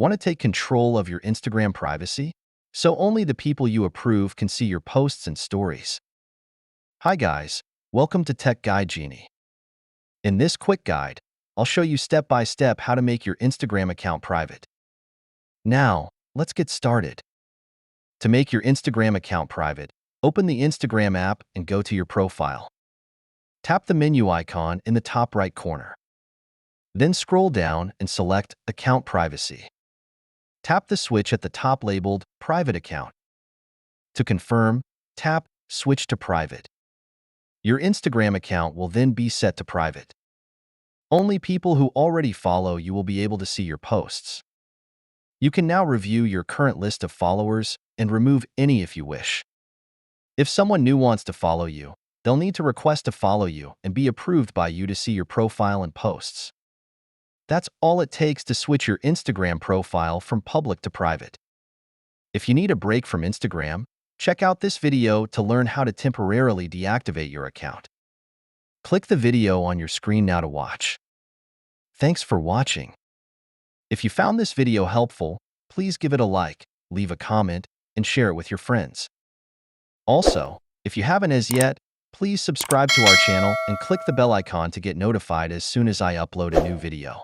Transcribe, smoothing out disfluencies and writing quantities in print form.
Want to take control of your Instagram privacy? So only the people you approve can see your posts and stories. Hi guys, welcome to Tech Guide Genie. In this quick guide, I'll show you step by step how to make your Instagram account private. Now, let's get started. To make your Instagram account private, open the Instagram app and go to your profile. Tap the menu icon in the top right corner. Then scroll down and select Account Privacy. Tap the switch at the top labeled Private Account. To confirm, tap Switch to Private. Your Instagram account will then be set to private. Only people who already follow you will be able to see your posts. You can now review your current list of followers and remove any if you wish. If someone new wants to follow you, they'll need to request to follow you and be approved by you to see your profile and posts. That's all it takes to switch your Instagram profile from public to private. If you need a break from Instagram, check out this video to learn how to temporarily deactivate your account. Click the video on your screen now to watch. Thanks for watching. If you found this video helpful, please give it a like, leave a comment, and share it with your friends. Also, if you haven't as yet, please subscribe to our channel and click the bell icon to get notified as soon as I upload a new video.